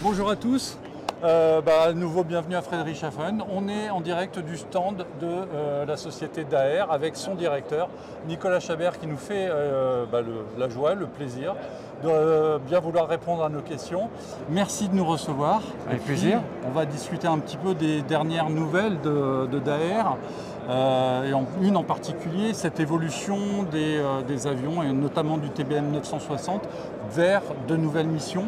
Bonjour à tous, à nouveau bienvenue à Friedrichshafen. On est en direct du stand de la société Daher avec son directeur Nicolas Chabert qui nous fait la joie, le plaisir de bien vouloir répondre à nos questions. Merci de nous recevoir. Avec plaisir. On va discuter un petit peu des dernières nouvelles de Daher. Une en particulier, cette évolution des avions et notamment du TBM 960 vers de nouvelles missions.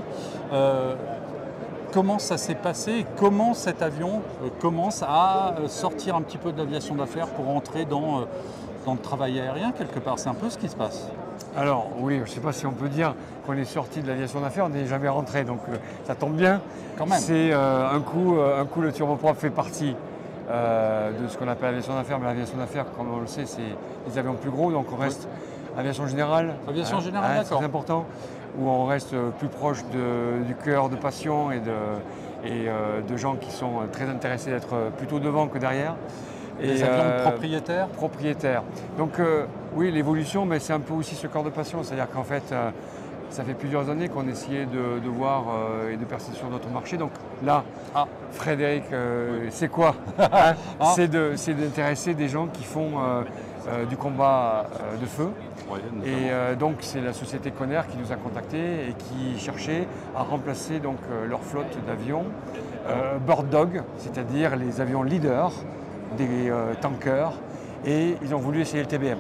Comment ça s'est passé et comment cet avion commence à sortir un petit peu de l'aviation d'affaires pour entrer dans le travail aérien quelque part? C'est un peu ce qui se passe. Alors oui, je ne sais pas si on peut dire qu'on est sorti de l'aviation d'affaires, on n'est jamais rentré, donc ça tombe bien. Quand même. C'est un coup le turboprop fait partie de ce qu'on appelle l'aviation d'affaires, mais l'aviation d'affaires, comme on le sait, c'est les avions plus gros, donc on reste aviation générale. Aviation générale, d'accord. C'est important, où on reste plus proche du cœur de passion et de gens qui sont très intéressés d'être plutôt devant que derrière. Des avions propriétaires. Propriétaires. Donc oui, l'évolution, mais c'est un peu aussi ce cœur de passion, c'est-à-dire qu'en fait, ça fait plusieurs années qu'on essayait de voir et de percer sur notre marché. Donc là, Frédéric, c'est quoi C'est d'intéresser des gens qui font du combat de feu. Ouais, et donc c'est la société Conner qui nous a contactés et qui cherchait à remplacer donc, leur flotte d'avions Bird Dog, c'est-à-dire les avions leaders des tankers, et ils ont voulu essayer le TBM.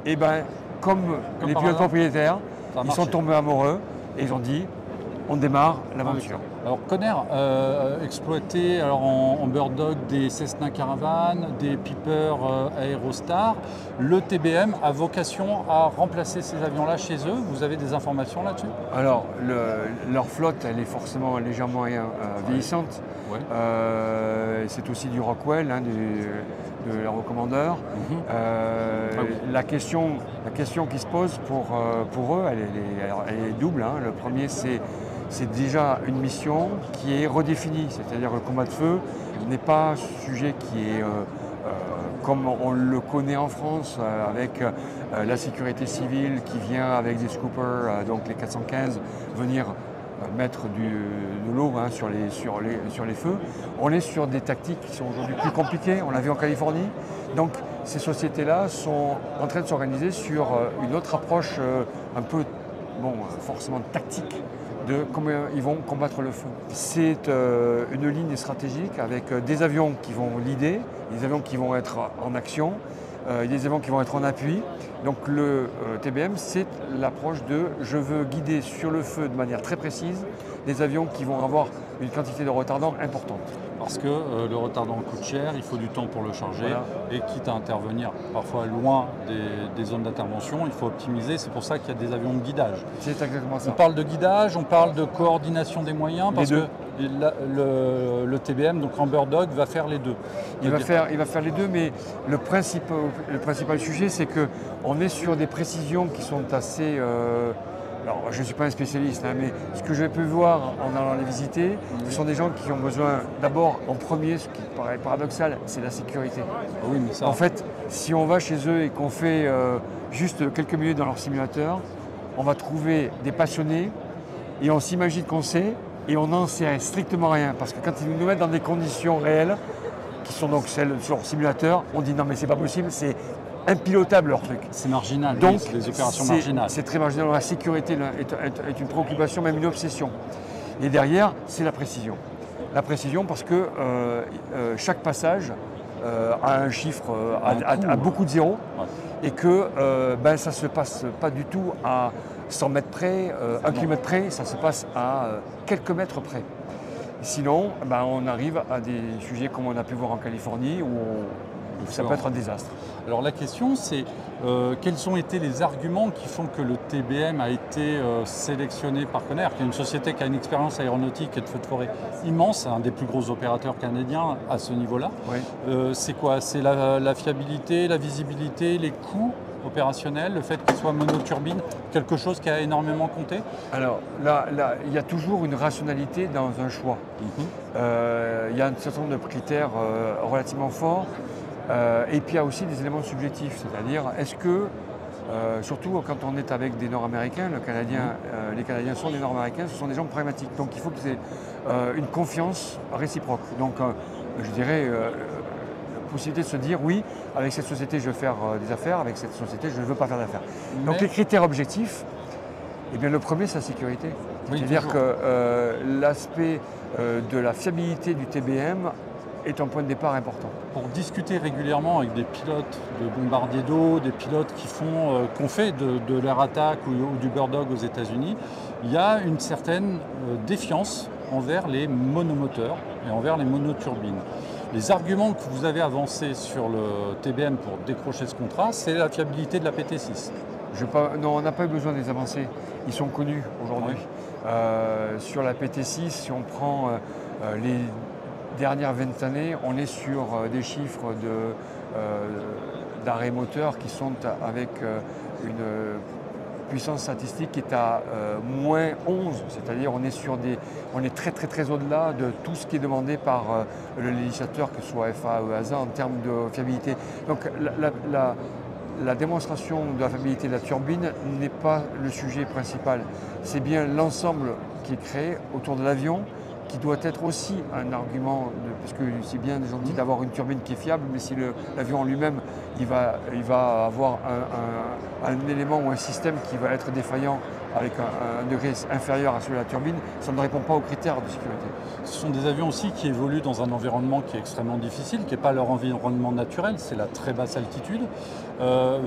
Et bien, comme les pilotes propriétaires, ils sont tombés amoureux et ils ont dit on démarre l'aventure. Alors Conner exploitait en Bird Dog des Cessna Caravan, des Piper Aerostar. Le TBM a vocation à remplacer ces avions-là chez eux. Vous avez des informations là-dessus? Alors leur flotte, elle est forcément légèrement vieillissante. Ouais. C'est aussi du Rockwell, de leur recommandeur. La question qui se pose pour eux, elle est double. Le premier, c'est déjà une mission qui est redéfinie, c'est-à-dire le combat de feu n'est pas un sujet qui est comme on le connaît en France, avec la sécurité civile qui vient avec des scoopers, donc les 415, venir mettre de l'eau sur les feux. On est sur des tactiques qui sont aujourd'hui plus compliquées, on l'a vu en Californie. Donc ces sociétés-là sont en train de s'organiser sur une autre approche un peu, forcément tactique, de comment ils vont combattre le feu. C'est une ligne stratégique avec des avions qui vont leader, des avions qui vont être en action, des avions qui vont être en appui. Donc le TBM, c'est l'approche de je veux guider sur le feu de manière très précise des avions qui vont avoir une quantité de retardant importante. Parce que le retardant coûte cher, il faut du temps pour le charger, voilà. Et quitte à intervenir parfois loin des zones d'intervention, il faut optimiser. C'est pour ça qu'il y a des avions de guidage. C'est exactement ça. On parle de guidage, on parle de coordination des moyens, parce que le TBM, donc en Bird Dog, va faire les deux. Il va faire les deux, mais le principal sujet, c'est qu'on est sur des précisions qui sont assez... alors, je ne suis pas un spécialiste, mais ce que j'ai pu voir en allant les visiter, ce sont des gens qui ont besoin, d'abord, en premier, ce qui paraît paradoxal, c'est la sécurité. Oui, mais ça... En fait, si on va chez eux et qu'on fait juste quelques minutes dans leur simulateur, on va trouver des passionnés et on s'imagine qu'on sait et on n'en sait strictement rien. Parce que quand ils nous mettent dans des conditions réelles, qui sont donc celles sur leur simulateur, on dit non mais c'est pas possible, c'est impilotable leur truc. C'est marginal, donc oui, des opérations marginales. C'est très marginal. La sécurité est une préoccupation, même une obsession. Et derrière, c'est la précision. La précision parce que chaque passage a un chiffre, a beaucoup de zéros, et que ça ne se passe pas du tout à 100 mètres près, 1 km près, ça se passe à quelques mètres près. Sinon, on arrive à des sujets comme on a pu voir en Californie où ça peut être un désastre. Alors la question c'est quels ont été les arguments qui font que le TBM a été sélectionné par Conner, qui est une société qui a une expérience aéronautique et de feux de forêt immense, un des plus gros opérateurs canadiens à ce niveau-là. Oui. C'est quoi? C'est la fiabilité, la visibilité, les coûts opérationnels, le fait qu'il soit monoturbine, quelque chose qui a énormément compté? Alors là, il y a toujours une rationalité dans un choix. Il y a un certain nombre de critères relativement forts. Et puis il y a aussi des éléments subjectifs, c'est-à-dire est-ce que Surtout quand on est avec des Nord-Américains, les Canadiens sont des Nord-Américains, ce sont des gens pragmatiques. Donc il faut qu'ils aient une confiance réciproque. Donc je dirais la possibilité de se dire oui, avec cette société je veux faire des affaires, avec cette société je ne veux pas faire d'affaires. Donc les critères objectifs, eh bien, le premier c'est la sécurité. Oui, c'est-à-dire que l'aspect de la fiabilité du TBM est un point de départ important. Pour discuter régulièrement avec des pilotes de bombardiers d'eau, des pilotes qu'on fait de l'air attack ou du bird dog aux États-Unis, il y a une certaine défiance envers les monomoteurs et envers les monoturbines. Les arguments que vous avez avancés sur le TBM pour décrocher ce contrat, c'est la fiabilité de la PT6. Non, on n'a pas eu besoin des avancées. Ils sont connus aujourd'hui. Oui. Sur la PT6, si on prend les dernières 20 années, on est sur des chiffres d'arrêt moteur qui sont avec une puissance statistique qui est à moins 11, c'est-à-dire on est très au-delà de tout ce qui est demandé par le législateur, que ce soit FAA ou EASA, en termes de fiabilité. Donc la démonstration de la fiabilité de la turbine n'est pas le sujet principal. C'est bien l'ensemble qui est créé autour de l'avion, qui doit être aussi un argument, parce que c'est bien gentil d'avoir une turbine qui est fiable, mais si l'avion en lui-même, il va avoir un élément ou un système qui va être défaillant avec un degré inférieur à celui de la turbine, ça ne répond pas aux critères de sécurité. Ce sont des avions aussi qui évoluent dans un environnement qui est extrêmement difficile, qui n'est pas leur environnement naturel, c'est la très basse altitude. La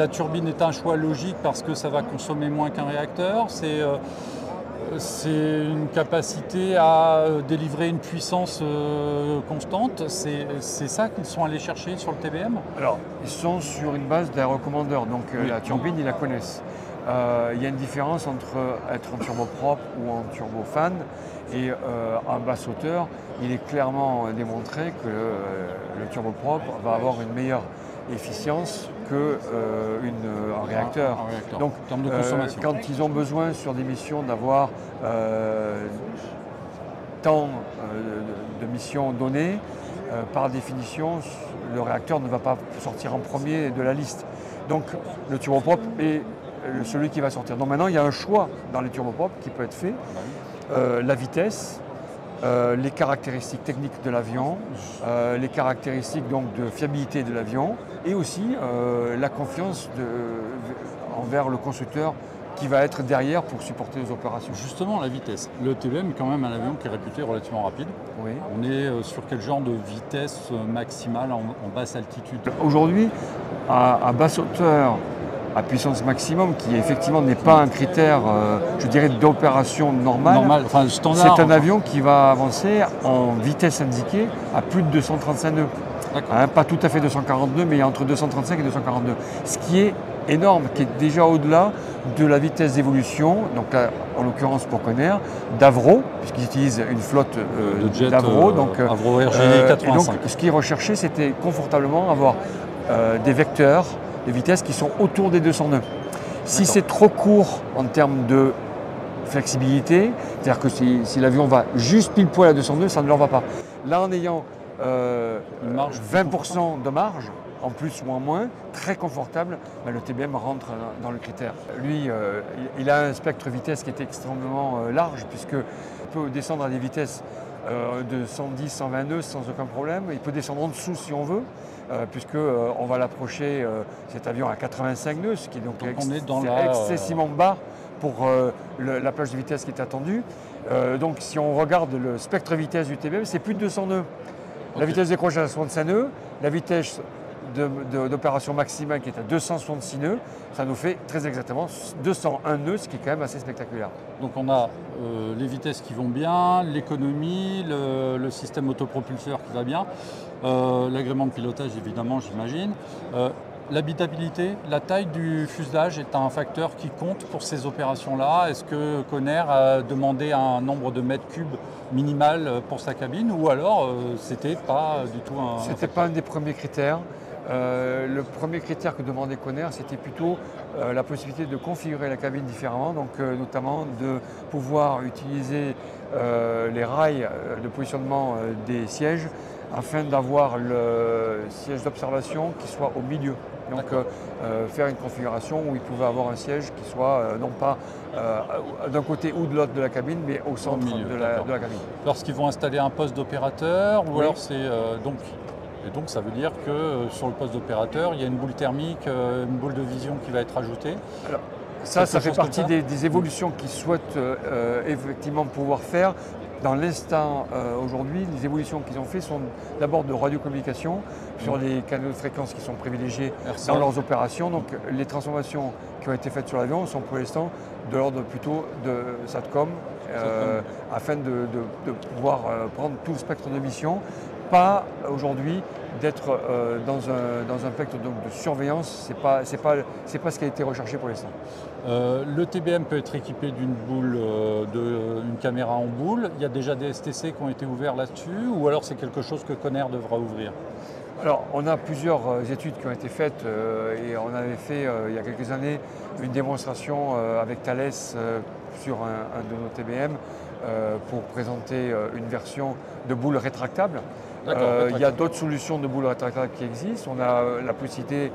turbine est un choix logique parce que ça va consommer moins qu'un réacteur. C'est une capacité à délivrer une puissance constante. C'est ça qu'ils sont allés chercher sur le TBM? Alors, ils sont sur une base d'un recommandeur, donc oui, la turbine, ils la connaissent. Il y a une différence entre être en turboprop ou en turbofan, et en basse hauteur, il est clairement démontré que le turboprop va avoir une meilleure efficience qu'un réacteur. Donc, en termes de consommation. Quand ils ont besoin sur des missions d'avoir tant de missions données, par définition, le réacteur ne va pas sortir en premier de la liste. Donc le turboprop est celui qui va sortir. Donc maintenant, il y a un choix dans les turboprops qui peut être fait. La vitesse, les caractéristiques techniques de l'avion, les caractéristiques donc de fiabilité de l'avion, et aussi la confiance envers le constructeur qui va être derrière pour supporter les opérations. Justement, la vitesse. Le TBM est quand même un avion qui est réputé relativement rapide. Oui. On est sur quel genre de vitesse maximale en basse altitude? Aujourd'hui, à basse hauteur, à puissance maximum, qui effectivement n'est pas un critère, je dirais, d'opération normale. Enfin, standard. C'est un avion qui va avancer en vitesse indiquée à plus de 235 nœuds. Pas tout à fait 240 nœuds, mais entre 235 et 240 nœuds. Ce qui est énorme, qui est déjà au-delà de la vitesse d'évolution, donc là, en l'occurrence pour Convair, d'Avro, puisqu'ils utilisent une flotte de jet d'Avro. Avro RG 85. Et donc, ce qui est recherché, c'était confortablement avoir des vecteurs de vitesse qui sont autour des 200 nœuds. Si c'est trop court en termes de flexibilité, c'est-à-dire que si l'avion va juste pile poil à 200 nœuds, ça ne leur va pas. Là, en ayant 20% de marge, en plus ou en moins, très confortable, le TBM rentre dans le critère. Lui, il a un spectre vitesse qui est extrêmement large, puisqu'il peut descendre à des vitesses de 110, 120 nœuds sans aucun problème. Il peut descendre en dessous si on veut, puisqu'on va l'approcher, cet avion, à 85 nœuds, ce qui est donc excessivement bas pour la plage de vitesse qui est attendue. Donc si on regarde le spectre vitesse du TBM, c'est plus de 200 nœuds. La vitesse de décrochage à 65 nœuds, la vitesse d'opération maximale qui est à 266 nœuds, ça nous fait très exactement 201 nœuds, ce qui est quand même assez spectaculaire. Donc on a les vitesses qui vont bien, l'économie, le système autopropulseur qui va bien, l'agrément de pilotage évidemment j'imagine. L'habitabilité, la taille du fuselage est un facteur qui compte pour ces opérations-là. Est-ce que Convair a demandé un nombre de mètres cubes minimal pour sa cabine, ou alors c'était pas du tout un... C'était pas un des premiers critères. Le premier critère que demandait Convair, c'était plutôt la possibilité de configurer la cabine différemment, donc notamment de pouvoir utiliser les rails de positionnement des sièges afin d'avoir le siège d'observation qui soit au milieu. Donc faire une configuration où ils pouvaient avoir un siège qui soit non pas d'un côté ou de l'autre de la cabine, mais au centre de la cabine. Lorsqu'ils vont installer un poste d'opérateur, ou Oui. alors c'est donc ça veut dire que sur le poste d'opérateur, il y a une boule thermique, une boule de vision qui va être ajoutée. Alors, ça fait partie des évolutions qu'ils souhaitent effectivement pouvoir faire. Dans l'instant, aujourd'hui, les évolutions qu'ils ont fait sont d'abord de radiocommunication sur les canaux de fréquence qui sont privilégiés dans leurs opérations. Donc les transformations qui ont été faites sur l'avion sont pour l'instant de l'ordre plutôt de SATCOM, afin de pouvoir prendre tout le spectre de mission. Pas aujourd'hui d'être dans un spectre de surveillance, c'est pas ce qui a été recherché pour l'instant. Le TBM peut être équipé d'une boule, d'une caméra en boule. Il y a déjà des STC qui ont été ouverts là-dessus, ou alors c'est quelque chose que Connair devra ouvrir? Alors, on a plusieurs études qui ont été faites et on avait fait il y a quelques années une démonstration avec Thales sur un de nos TBM pour présenter une version de boule rétractable. Il y a d'autres solutions de boules rétractables qui existent. On a la possibilité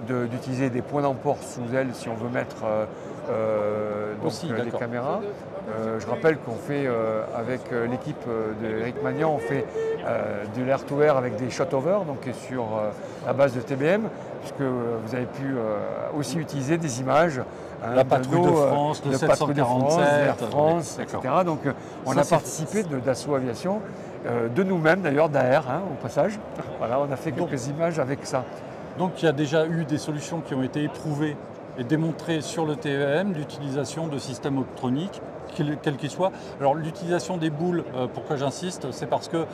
d'utiliser des points d'emport sous elle si on veut mettre les caméras. Je rappelle qu'on fait avec l'équipe d'Éric Magnan, on fait de l'air-to-air avec des shot-over, donc sur la base de TBM, puisque vous avez pu aussi utiliser des images. La patrouille de France, le 747, Air France, etc. Donc on a participé d'Assaut Aviation, de nous-mêmes d'ailleurs, d'AR au passage. Voilà, on a fait quelques images avec ça. Donc il y a déjà eu des solutions qui ont été éprouvées et démontrées sur le TEM d'utilisation de systèmes optroniques, quels qu'ils soient. Alors l'utilisation des boules, pourquoi j'insiste, c'est parce que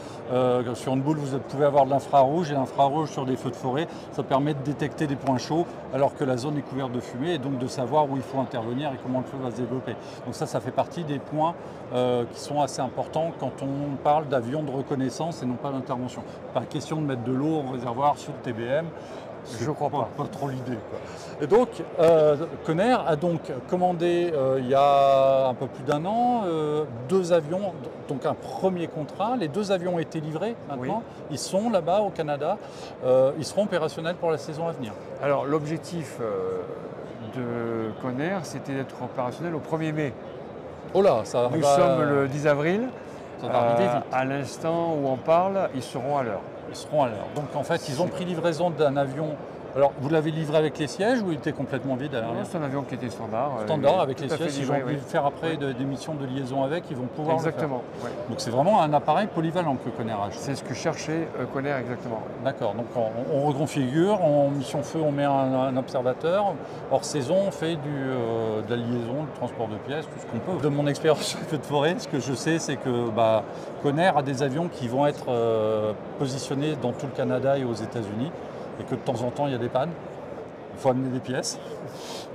sur une boule vous pouvez avoir de l'infrarouge, et l'infrarouge sur des feux de forêt, ça permet de détecter des points chauds alors que la zone est couverte de fumée, et donc de savoir où il faut intervenir et comment le feu va se développer. Donc ça fait partie des points qui sont assez importants quand on parle d'avions de reconnaissance et non pas d'intervention. Pas question de mettre de l'eau en réservoir sur le TBM. Je crois pas. Pas trop l'idée. Et donc, Connair a donc commandé il y a un peu plus d'un an 2 avions, donc un premier contrat. Les 2 avions ont été livrés maintenant. Oui. Ils sont là-bas au Canada. Ils seront opérationnels pour la saison à venir. Alors, l'objectif de Connair, c'était d'être opérationnel au 1er mai. Oh là, ça Nous sommes le 10 avril. Ça va arriver vite. À l'instant où on parle, ils seront à l'heure. Ils seront à l'heure. Donc en fait, ils ont pris livraison d'un avion. Alors, vous l'avez livré avec les sièges ou il était complètement vide à l'arrière? C'est un avion qui était standard. Standard avec les sièges. Ils ont voulu faire après des missions de liaison avec, ils vont pouvoir le faire. Exactement. Ouais. Donc c'est vraiment un appareil polyvalent que Connair a. C'est ce que cherchait Connair exactement. D'accord. Donc on reconfigure, en mission feu on met un observateur. Hors saison on fait de la liaison, du transport de pièces, tout ce qu'on peut. De mon expérience sur les feux de forêt, ce que je sais c'est que Connair a des avions qui vont être positionnés dans tout le Canada et aux États-Unis. Et que de temps en temps, il y a des pannes. Il faut amener des pièces.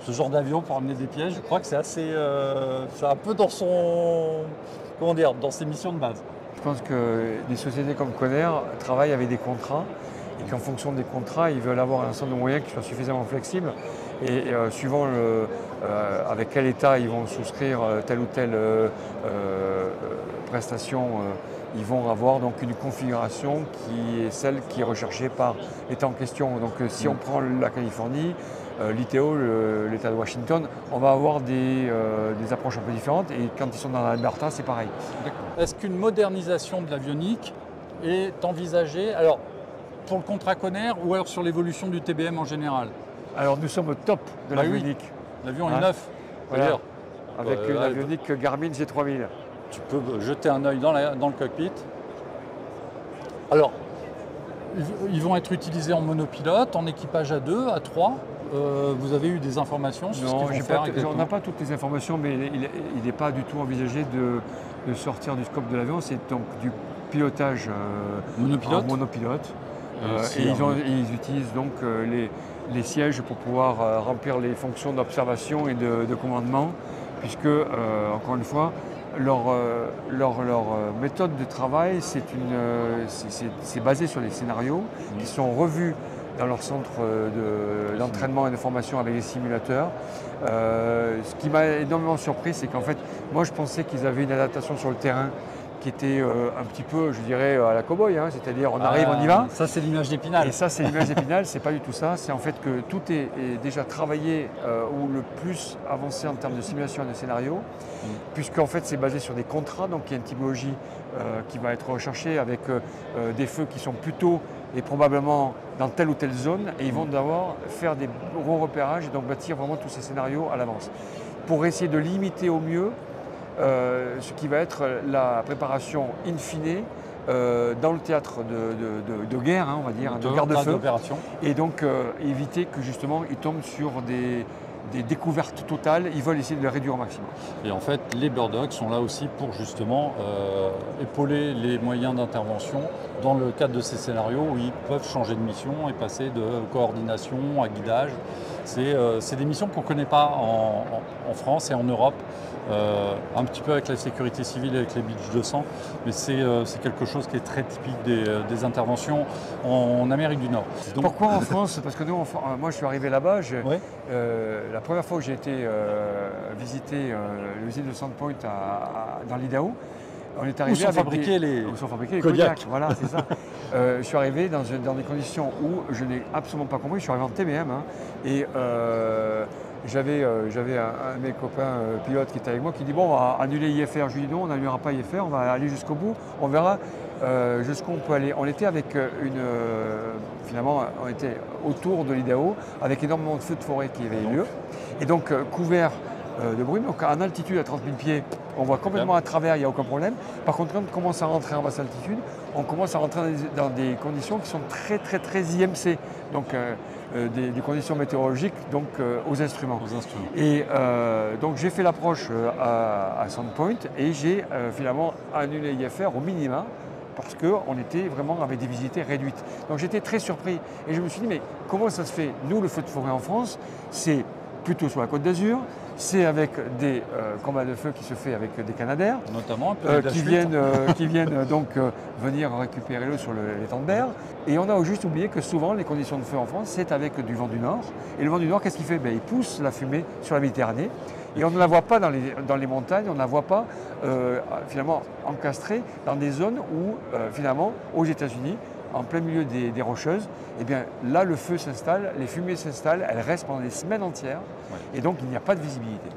Ce genre d'avion pour amener des pièces, je crois que c'est assez... c'est un peu dans dans ses missions de base. Je pense que des sociétés comme Connair travaillent avec des contrats et qu'en fonction des contrats, ils veulent avoir un ensemble de moyens qui soient suffisamment flexibles. Et suivant avec quel état ils vont souscrire telle ou telle prestation, ils vont avoir donc une configuration qui est celle qui est recherchée par l'État en question. Donc si on prend la Californie, l'ITO, l'État de Washington, on va avoir des approches un peu différentes, et quand ils sont dans l'Alberta, c'est pareil. Est-ce qu'une modernisation de l'avionique est envisagée, alors pour le contrat Connair ou alors sur l'évolution du TBM en général? Alors nous sommes au top de l'avionique. Oui. L'avion est neuf, voilà. Avec une avionique Garmin G3000. Tu peux jeter un œil dans le cockpit. Alors, ils vont être utilisés en monopilote, en équipage à 2, à 3. Vous avez eu des informations sur ce qu'ils vont faire exactement? On n'a pas toutes les informations, mais il n'est pas du tout envisagé de sortir du scope de l'avion. C'est donc du pilotage monopilote. Et ils utilisent donc les sièges pour pouvoir remplir les fonctions d'observation et de commandement, puisque, encore une fois, leur méthode de travail, c'est basé sur les scénarios qui sont revus dans leur centre d'entraînement et de formation avec les simulateurs. Ce qui m'a énormément surpris, c'est qu'en fait, moi je pensais qu'ils avaient une adaptation sur le terrain qui était un petit peu, je dirais, à la cow-boy, hein, c'est-à-dire on arrive, on y va. Ça c'est l'image d'Épinal. Et ça c'est l'image d'Épinal, c'est pas du tout ça, c'est en fait que tout est déjà travaillé ou le plus avancé en termes de simulation et de scénario, puisqu'en fait c'est basé sur des contrats, donc il y a une typologie qui va être recherchée avec des feux qui sont plutôt et probablement dans telle ou telle zone, et ils vont devoir faire des gros repérages et donc bâtir vraiment tous ces scénarios à l'avance pour essayer de limiter au mieux ce qui va être la préparation in fine dans le théâtre de guerre, hein, on va dire, de guerre de feu, et donc éviter que justement ils tombent sur des découvertes totales, ils veulent essayer de les réduire au maximum. Et en fait, les Bird Dogs sont là aussi pour justement épauler les moyens d'intervention dans le cadre de ces scénarios où ils peuvent changer de mission et passer de coordination à guidage. C'est des missions qu'on ne connaît pas en France et en Europe, un petit peu avec la sécurité civile et avec les Beach 200, mais c'est quelque chose qui est très typique des interventions en Amérique du Nord. Donc, pourquoi en France? Parce que nous, moi je suis arrivé là-bas, la première fois que j'ai été visiter l'usine de Sandpoint dans l'Idaho, on est arrivé où sont fabriqués les Kodiak. Voilà, c'est ça. Je suis arrivé dans des conditions où je n'ai absolument pas compris. Je suis arrivé en TBM et j'avais un de mes copains pilotes qui était avec moi qui dit bon, on va annuler IFR. Je lui dis non, on n'annulera pas IFR, on va aller jusqu'au bout. On verra jusqu'où on peut aller. On était avec finalement, on était autour de l'Idaho avec énormément de feux de forêt qui avaient lieu et donc couvert de brume, donc en altitude à 30 000 pieds, on voit complètement à travers, il n'y a aucun problème. Par contre, quand on commence à rentrer en basse altitude, on commence à rentrer dans des conditions qui sont très IMC, donc des conditions météorologiques donc, aux instruments. Et donc j'ai fait l'approche à Sandpoint et j'ai finalement annulé IFR au minima parce qu'on était vraiment avec des visités réduites. Donc j'étais très surpris et je me suis dit mais comment ça se fait? Nous, le feu de forêt en France, c'est plutôt sur la Côte d'Azur, c'est avec des combats de feu qui se fait avec des Canadair, notamment un peu qui viennent donc venir récupérer l'eau sur l'étang de Berre. Et on a juste oublié que souvent les conditions de feu en France, c'est avec du vent du Nord. Et le vent du Nord, qu'est-ce qu'il fait? Il pousse la fumée sur la Méditerranée. Et on ne la voit pas dans les montagnes, on ne la voit pas finalement encastrée dans des zones où finalement aux États-Unis, en plein milieu des Rocheuses, et bien là le feu s'installe, les fumées s'installent, elles restent pendant des semaines entières, et donc il n'y a pas de visibilité.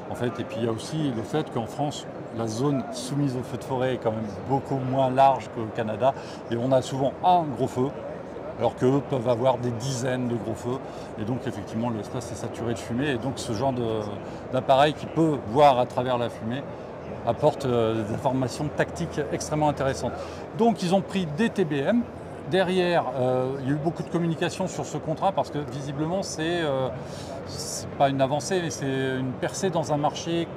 En fait, et puis il y a aussi le fait qu'en France, la zone soumise au feu de forêt est quand même beaucoup moins large qu'au Canada, et on a souvent un gros feu, alors qu'eux peuvent avoir des dizaines de gros feux, et donc effectivement l'espace est saturé de fumée, et donc ce genre d'appareil qui peut voir à travers la fumée apporte des informations tactiques extrêmement intéressantes. Donc ils ont pris des TBM. Derrière, il y a eu beaucoup de communication sur ce contrat parce que visiblement c'est pas une avancée, mais c'est une percée dans un marché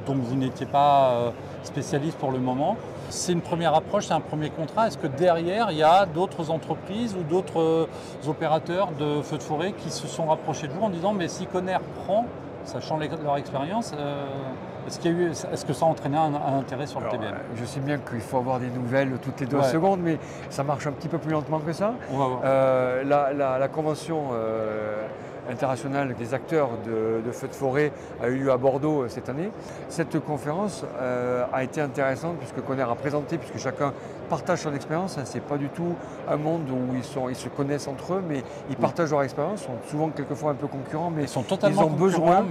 dont vous n'étiez pas spécialiste pour le moment. C'est une première approche, c'est un premier contrat. Est-ce que derrière, il y a d'autres entreprises ou d'autres opérateurs de feux de forêt qui se sont rapprochés de vous en disant mais si Conner prend, sachant leur expérience, est-ce que ça a entraîné un intérêt sur le TBM? Je sais bien qu'il faut avoir des nouvelles toutes les 2 secondes, mais ça marche un petit peu plus lentement que ça. On va voir. La convention internationale des acteurs de feux de forêt a eu lieu à Bordeaux cette année. Cette conférence a été intéressante puisque Conner a présenté, puisque chacun partage son expérience. Ce n'est pas du tout un monde où ils se connaissent entre eux, mais ils partagent leur expérience, sont souvent quelquefois un peu concurrents, mais ils ont besoin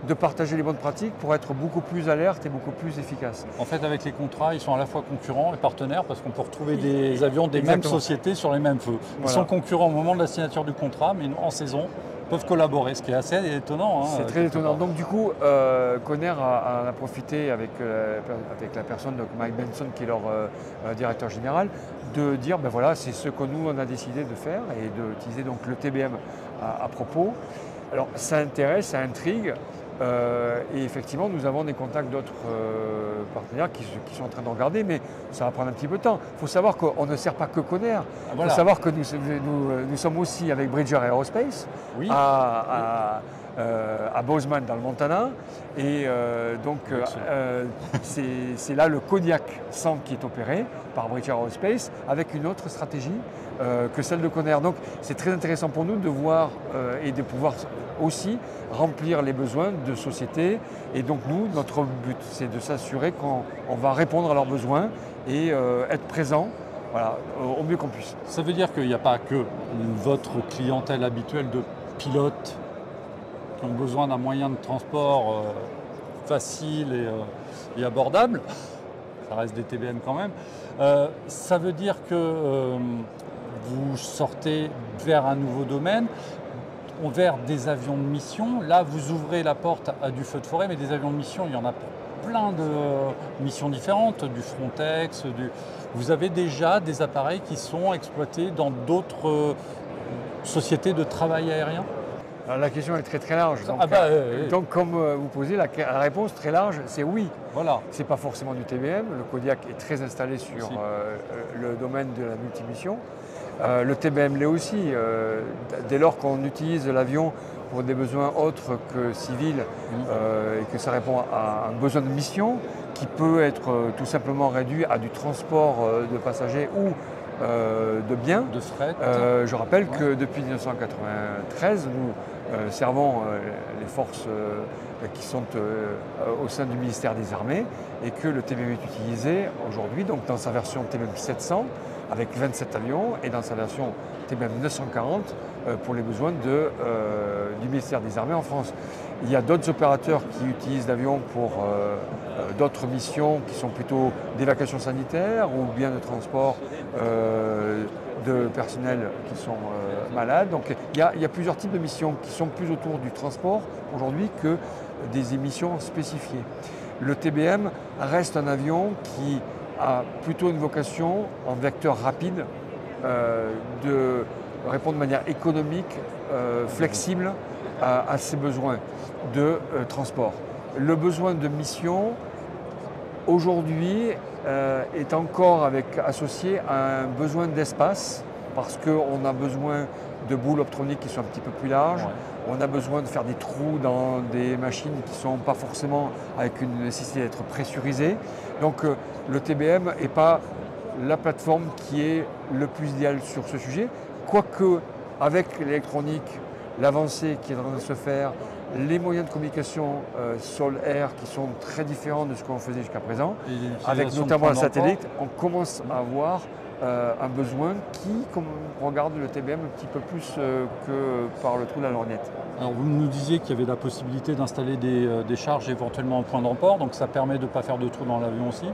de partager les bonnes pratiques pour être beaucoup plus alertes et beaucoup plus efficaces. En fait, avec les contrats, ils sont à la fois concurrents et partenaires parce qu'on peut retrouver des avions des mêmes sociétés sur les mêmes feux. Ils sont concurrents au moment de la signature du contrat, mais en saison, peuvent collaborer, ce qui est assez étonnant. C'est très étonnant. Donc du coup, Conner a profité avec la personne de Mike Benson, qui est leur directeur général, de dire ben voilà, c'est ce que nous on a décidé de faire et d'utiliser donc le TBM à propos. Alors ça intéresse, ça intrigue. Et effectivement, nous avons des contacts d'autres partenaires qui sont en train de regarder, mais ça va prendre un petit peu de temps. Il faut savoir qu'on ne sert pas que Conner. Il faut savoir que nous sommes aussi avec Bridger Aerospace à à Bozeman dans le Montana. Et c'est là le Kodiak 100 qui est opéré par British Aerospace avec une autre stratégie que celle de Conair. Donc c'est très intéressant pour nous de voir et de pouvoir aussi remplir les besoins de sociétés. Et donc nous, notre but, c'est de s'assurer qu'on va répondre à leurs besoins et être présent. Voilà, au mieux qu'on puisse. Ça veut dire qu'il n'y a pas que votre clientèle habituelle de pilotes qui ont besoin d'un moyen de transport facile et abordable, ça reste des TBM quand même. Ça veut dire que vous sortez vers un nouveau domaine, vers des avions de mission. Là, vous ouvrez la porte à du feu de forêt, mais des avions de mission, il y en a plein de missions différentes, du Frontex, Vous avez déjà des appareils qui sont exploités dans d'autres sociétés de travail aérien? Alors, la question est très très large. Donc, oui. donc comme vous posez, la réponse très large, c'est oui. Voilà. Ce n'est pas forcément du TBM. Le Kodiak est très installé sur le domaine de la multimission. Le TBM l'est aussi. Dès lors qu'on utilise l'avion pour des besoins autres que civils et que ça répond à un besoin de mission qui peut être tout simplement réduit à du transport de passagers ou de biens. De fret. Je rappelle que depuis 1993, nous servons les forces qui sont au sein du ministère des Armées et que le TBM est utilisé aujourd'hui donc dans sa version TBM 700 avec 27 avions et dans sa version TBM 940 pour les besoins du ministère des Armées en France. Il y a d'autres opérateurs qui utilisent l'avion pour d'autres missions qui sont plutôt d'évacuation sanitaire ou bien de transport de personnel qui sont malades. Donc il y a plusieurs types de missions qui sont plus autour du transport aujourd'hui que des émissions spécifiées. Le TBM reste un avion qui a plutôt une vocation en vecteur rapide de répondre de manière économique, flexible à ses besoins de transport. Le besoin de mission, aujourd'hui, est encore associé à un besoin d'espace parce qu'on a besoin de boules optroniques qui sont un petit peu plus larges. Ouais. On a besoin de faire des trous dans des machines qui ne sont pas forcément avec une nécessité d'être pressurisées. Donc le TBM n'est pas la plateforme qui est le plus idéale sur ce sujet, quoique avec l'électronique, l'avancée qui est en train de se faire, les moyens de communication sol-air qui sont très différents de ce qu'on faisait jusqu'à présent, avec notamment un satellite, on commence à avoir un besoin qui regarde le TBM un petit peu plus que par le trou de la lorgnette. Alors vous nous disiez qu'il y avait la possibilité d'installer des charges éventuellement en point d'emport, donc ça permet de ne pas faire de trou dans l'avion aussi.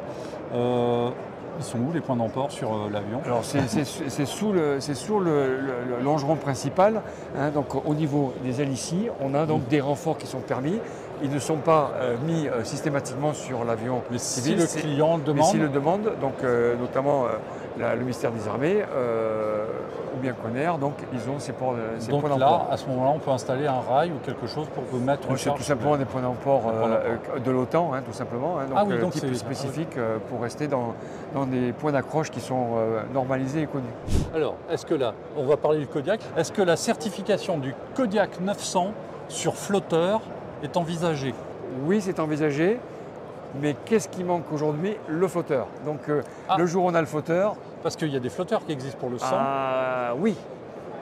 Ils sont où les points d'emport sur l'avion? Alors c'est sur le longeron principal, hein, donc au niveau des ailes ici, on a donc des renforts qui sont permis. Ils ne sont pas mis systématiquement sur l'avion civil. Si le client demande. Mais s'il le demande, donc notamment le ministère des Armées ou bien Conair, donc ils ont ces points d'emport. Donc là, à ce moment-là, on peut installer un rail ou quelque chose pour vous mettre une charge. C'est tout simplement des points d'emport de l'OTAN, hein, tout simplement. Hein, donc c'est spécifique pour rester dans des points d'accroche qui sont normalisés et connus. Alors, est-ce que là, on va parler du Kodiak, est-ce que la certification du Kodiak 900 sur flotteur est envisagée? Oui, c'est envisagé. Mais qu'est-ce qui manque aujourd'hui? Le flotteur. Donc le jour où on a le flotteur... Parce qu'il y a des flotteurs qui existent pour le 100. Oui.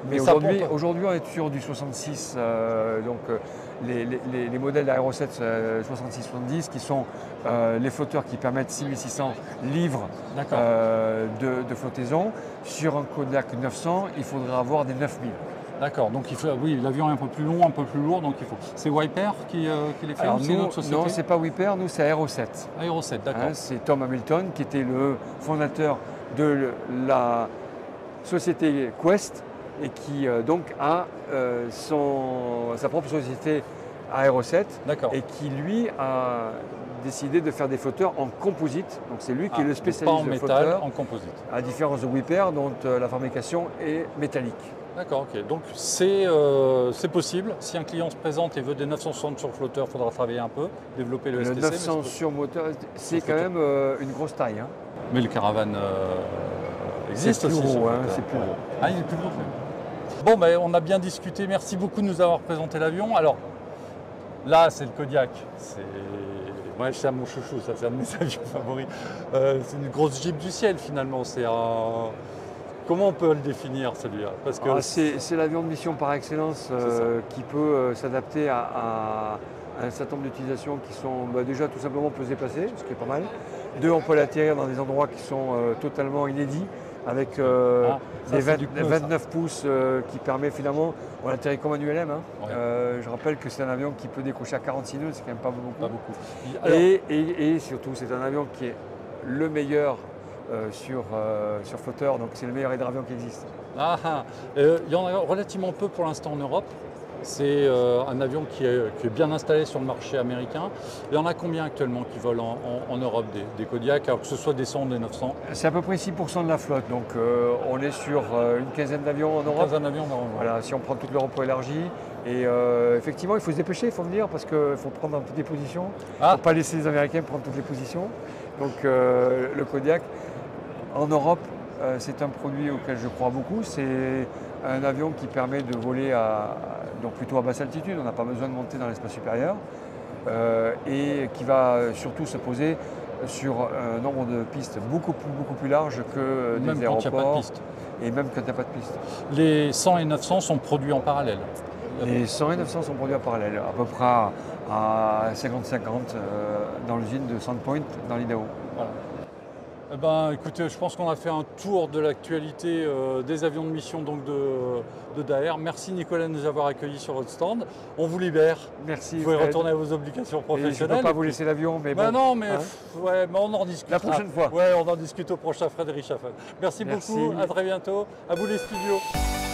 Mais aujourd'hui, on est sur du 66. Les modèles Aero 7 66-70 qui sont les flotteurs qui permettent 6600 livres de flottaison. Sur un Kodiak 900, il faudra avoir des 9000. D'accord, donc l'avion est un peu plus long, un peu plus lourd, donc il faut. C'est Wiper qui les fait? Alors c'est notre société? Non, c'est pas Wiper, nous c'est Aero 7. Aero 7, d'accord. Hein, c'est Tom Hamilton qui était le fondateur de la société Quest et qui donc a sa propre société Aero 7 et qui lui a décidé de faire des flotteurs en composite. Donc c'est lui qui est le spécialiste de flotteur. métal, en composite. À différence de Wiper dont la fabrication est métallique. D'accord, ok. Donc c'est possible. Si un client se présente et veut des 960 sur flotteur, il faudra travailler un peu, développer le STC. Le 900 sur moteur, c'est quand même une grosse taille. Hein. Mais le Caravan existe aussi. C'est plus gros. C'est plus gros. Ah, il est plus gros. Bon, on a bien discuté. Merci beaucoup de nous avoir présenté l'avion. Alors, Là, c'est le Kodiak. Moi, c'est mon chouchou, ça, c'est un de mes avions favoris. C'est une grosse Jeep du ciel, finalement. Comment on peut le définir, celui-là? Parce que c'est l'avion de mission par excellence qui peut s'adapter à un certain nombre d'utilisations qui sont déjà tout simplement on peut se déplacer, ce qui est pas mal. Deux, on peut l'atterrir dans des endroits qui sont totalement inédits, avec des 29 pouces qui permet finalement, on l'atterrit comme un ULM. Hein. Ouais. Je rappelle que c'est un avion qui peut décocher à 46 nœuds, c'est quand même pas beaucoup. Pas beaucoup. Alors, et surtout, c'est un avion qui est le meilleur sur flotteur, donc c'est le meilleur hydravion qui existe. Il y en a relativement peu pour l'instant en Europe. C'est un avion qui est bien installé sur le marché américain. Il y en a combien actuellement qui volent en Europe des Kodiak, alors que ce soit des 100 ou des 900? C'est à peu près 6% de la flotte, donc on est sur une quinzaine d'avions en Europe. Une quinzaine d'avions en Europe. Voilà, si on prend toute l'Europe élargie. Et effectivement, il faut se dépêcher, il faut venir, parce qu'il faut prendre dans toutes les positions. Il ne faut pas laisser les Américains prendre toutes les positions. Donc le Kodiak, en Europe, c'est un produit auquel je crois beaucoup. C'est un avion qui permet de voler donc plutôt à basse altitude, on n'a pas besoin de monter dans l'espace supérieur, et qui va surtout se poser sur un nombre de pistes beaucoup plus large que des aéroports. Même quand il n'y a pas de piste. Et même quand il n'y a pas de piste. Les 100 et 900 sont produits en parallèle. Les 100 et 900 sont produits en parallèle, à peu près à 50-50 dans l'usine de Sandpoint, dans l'Idaho. Voilà. Eh ben, écoutez, je pense qu'on a fait un tour de l'actualité des avions de mission donc de Daher. Merci Nicolas de nous avoir accueillis sur votre stand. On vous libère. Merci. Vous pouvez retourner à vos obligations professionnelles. Et je ne peux pas vous laisser l'avion, mais bon. Non, mais, ouais, mais on en discute. La prochaine fois. Ouais, on en discute au prochain Frédéric Chaffin. Merci beaucoup, à très bientôt. À vous les studios.